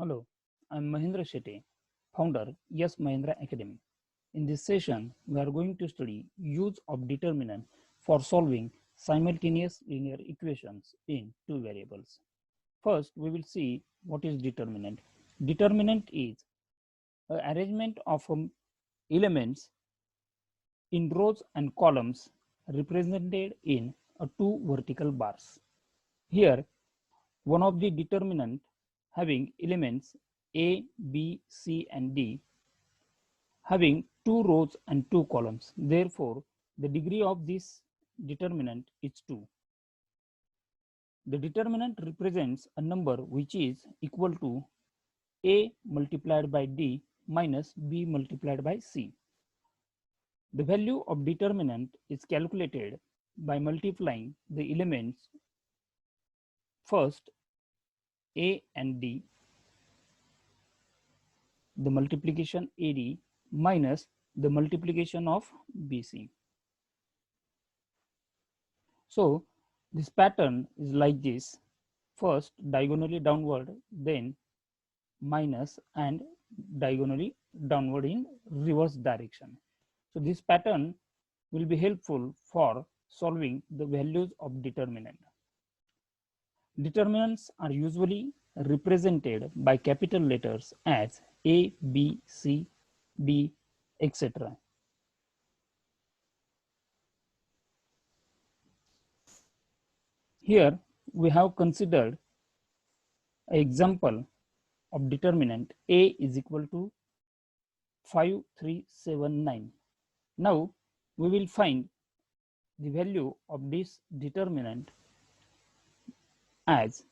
Hello, I'm Mahendra Shetty, founder Yes Mahindra Academy. In this session, we are going to study use of determinant for solving simultaneous linear equations in two variables. First, we will see what is determinant. Determinant is an arrangement of elements in rows and columns represented in two vertical bars. Here, one of the determinant having elements A, B, C, and D having two rows and two columns. Therefore, the degree of this determinant is 2. The determinant represents a number which is equal to A multiplied by D minus B multiplied by C. The value of determinant is calculated by multiplying the elements first A and D, the multiplication AD minus the multiplication of BC. So this pattern is like this: first diagonally downward, then minus, and diagonally downward in reverse direction. So this pattern will be helpful for solving the values of determinant. Determinants are usually represented by capital letters as A, B, C, D, etc. Here we have considered an example of determinant A is equal to 5379. Now we will find the value of this determinant as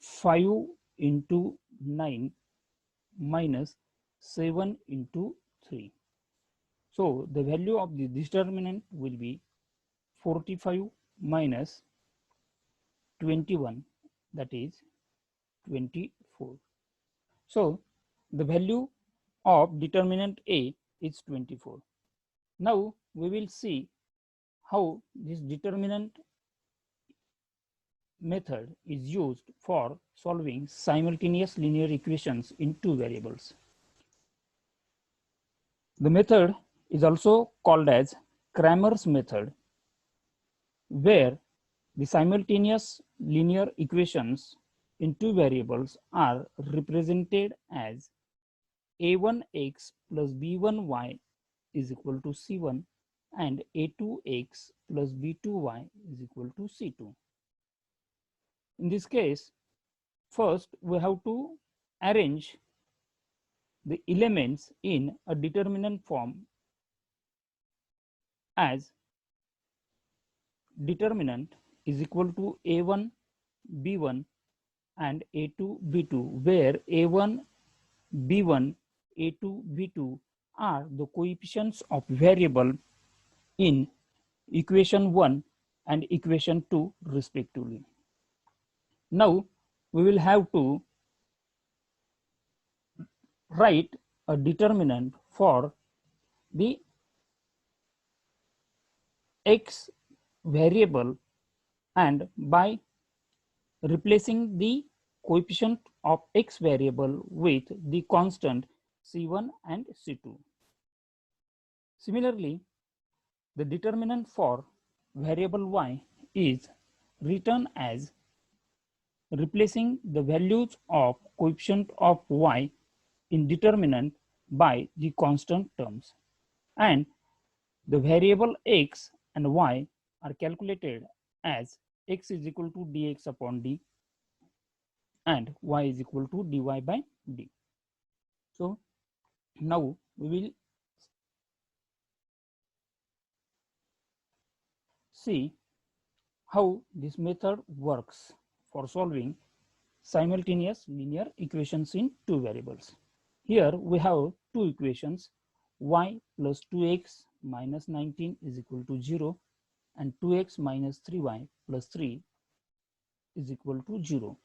5 into 9 minus 7 into 3. So the value of the determinant will be 45 minus 21, that is 24. So the value of determinant A is 24. Now we will see how this determinant method is used for solving simultaneous linear equations in two variables. The method is also called as Cramer's method, where the simultaneous linear equations in two variables are represented as a1x plus b1y is equal to c1 and a2x plus b2y is equal to c2. In this case, first we have to arrange the elements in a determinant form as determinant is equal to a1 b1 and a2 b2, where a1 b1 a2 b2 are the coefficients of variable in equation 1 and equation 2 respectively. Now we will have to write a determinant for the x variable, and by replacing the coefficient of x variable with the constant c1 and c2. Similarly, the determinant for variable y is written as replacing the values of coefficient of y in determinant by the constant terms, and the variable x and y are calculated as x is equal to dx upon d and y is equal to dy by d. So now we will see how this method works for solving simultaneous linear equations in two variables. Here we have two equations: y plus 2x minus 19 is equal to 0 and 2x minus 3y plus 3 is equal to 0.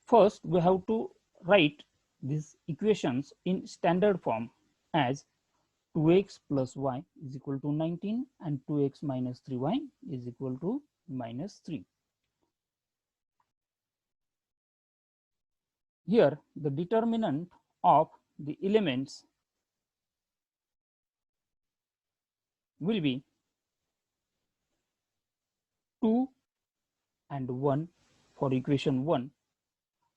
First, we have to write these equations in standard form as 2x plus y is equal to 19 and 2x minus 3y is equal to minus 3. Here the determinant of the elements will be 2 and 1 for equation 1.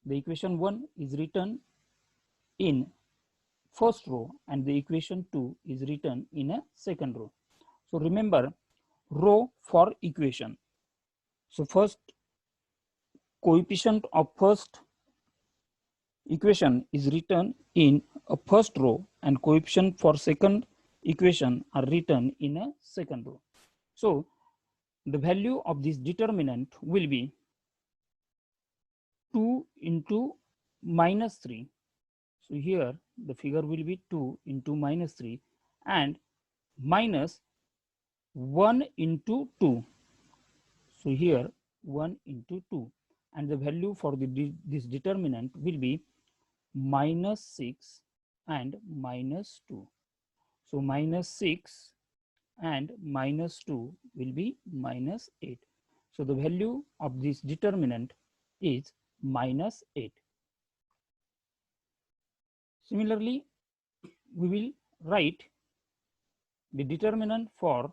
The equation 1 is written in first row and the equation 2 is written in a second row. So remember row for equation. So first coefficient of first equation is written in a first row and coefficient for second equation are written in a second row. So the value of this determinant will be 2 into minus 3. So here the figure will be 2 into minus 3 and minus 1 into 2. So here 1 into 2 and the value for this determinant will be minus 6 and minus 2. So minus 6 and minus 2 will be minus 8. So the value of this determinant is minus 8. Similarly, we will write the determinant for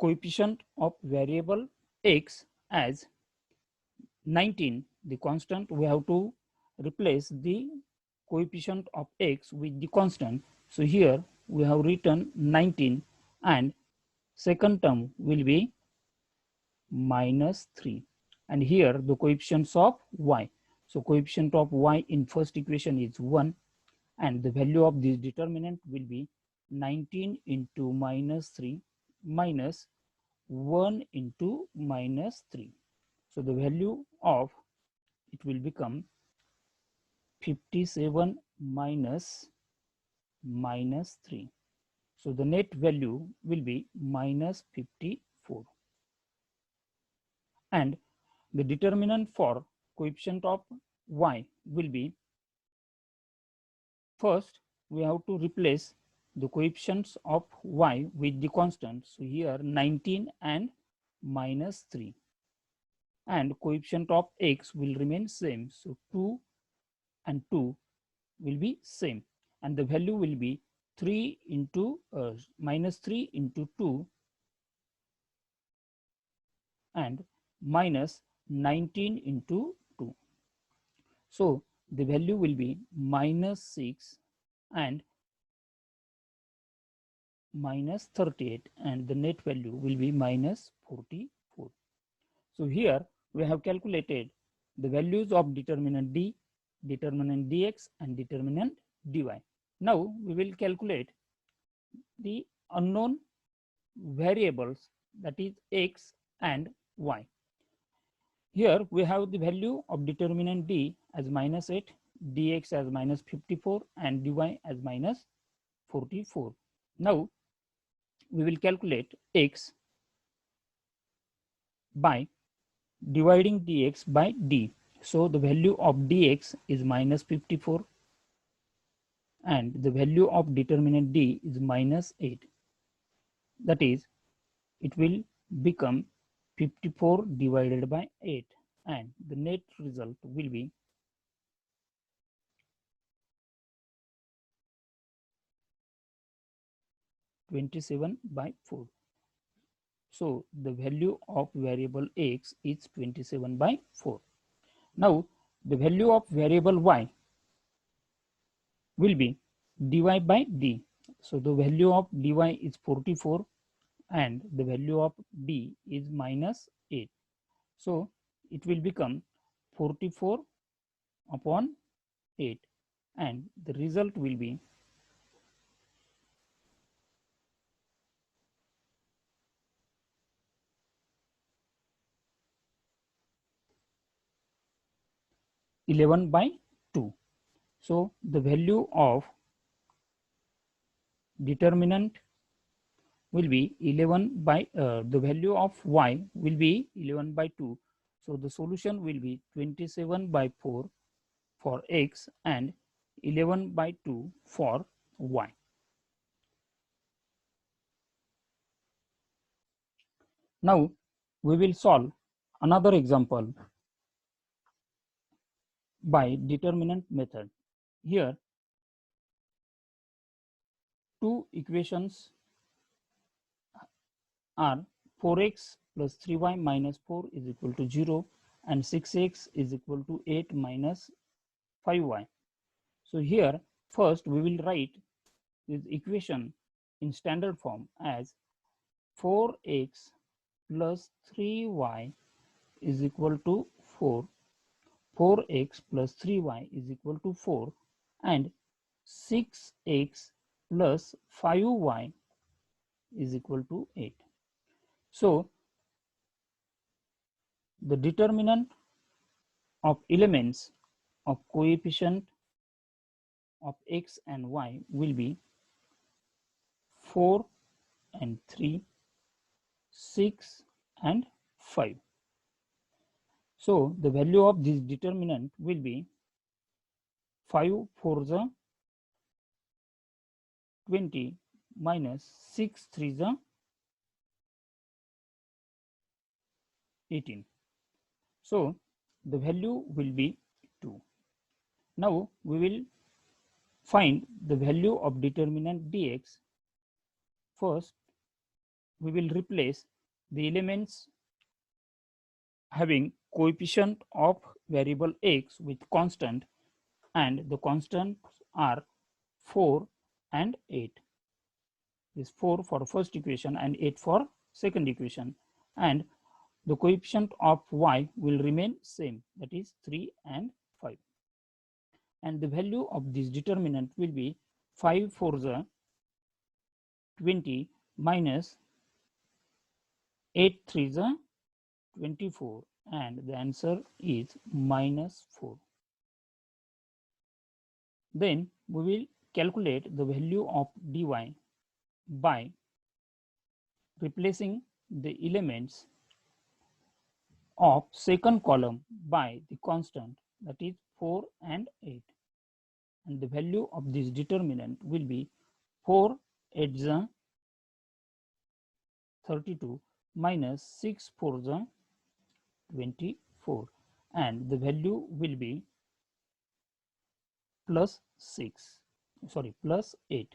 coefficient of variable x as 19. The constant, we have to replace the coefficient of x with the constant. So here we have written 19 and second term will be minus 3 and here the coefficients of y. So coefficient of y in first equation is 1 and the value of this determinant will be 19 into minus 3 minus 1 into minus 3. So the value of it will become 57 minus 3. So the net value will be minus 54. And the determinant for coefficient of y will be, first we have to replace the coefficients of y with the constant. So here 19 and minus 3 and coefficient of x will remain same. So 2 and 2 will be same and the value will be 3 into minus 3 into 2 and minus 19 into 2. So the value will be minus 6 and minus 38 and the net value will be minus 44. So here we have calculated the values of determinant d, determinant dx and determinant dy. Now we will calculate the unknown variables, that is x and y. Here we have the value of determinant d as minus 8, dx as minus 54 and dy as minus 44. Now we will calculate x by dividing dx by d. So the value of dx is minus 54 and the value of determinant d is minus 8. That is, it will become 54 divided by 8 and the net result will be 27 by 4. So the value of variable x is 27 by 4. Now the value of variable y will be dy by d. So the value of dy is 44 and the value of d is minus 8. So it will become 44 upon 8 and the result will be 11 by 2. So the value of determinant will be 11 by the value of y will be 11 by 2. So the solution will be 27 by 4 for x and 11 by 2 for y. Now we will solve another example by determinant method. Here, two equations are 4x plus 3y minus 4 is equal to 0 and 6x is equal to 8 minus 5y. So here, first we will write this equation in standard form as 4x plus 3y is equal to 4. 4x plus 3y is equal to 4 and 6x plus 5y is equal to 8. So the determinant of elements of coefficient of x and y will be 4 and 3, 6 and 5. So the value of this determinant will be 5 4 the 20 minus 6 3 the 18. So the value will be 2. Now we will find the value of determinant dx. First, we will replace the elements having coefficient of variable x with constant, and the constants are 4 and 8. This 4 for first equation and 8 for second equation, and the coefficient of y will remain same, that is 3 and 5. And the value of this determinant will be 5 4 the 20 minus 8 3 the 24, and the answer is minus 4. Then we will calculate the value of dy by replacing the elements of second column by the constant, that is 4 and 8, and the value of this determinant will be 4 8 the 32 minus 6 4 the 24, and the value will be plus 8.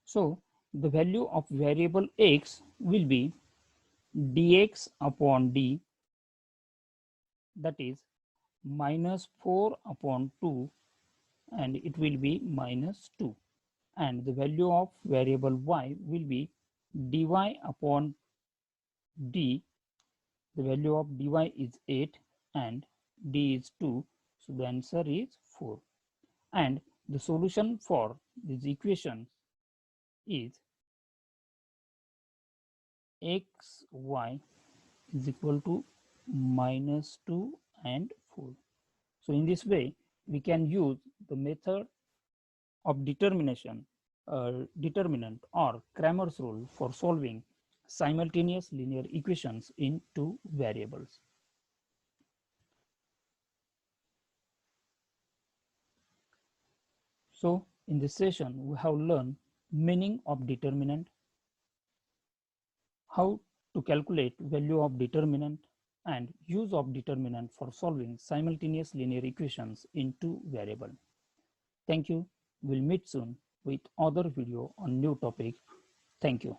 So the value of variable x will be dx upon d, that is minus 4 upon 2, and it will be minus 2. And the value of variable y will be dy upon d. The value of dy is 8 and d is 2, so the answer is 4. And the solution for this equation is xy is equal to minus 2 and 4. So in this way, we can use the method of determinant or Cramer's rule for solving simultaneous linear equations in two variables. So in this session, we have learned meaning of determinant, how to calculate value of determinant, and use of determinant for solving simultaneous linear equations in two variables. Thank you. We'll meet soon with other video on new topic. Thank you.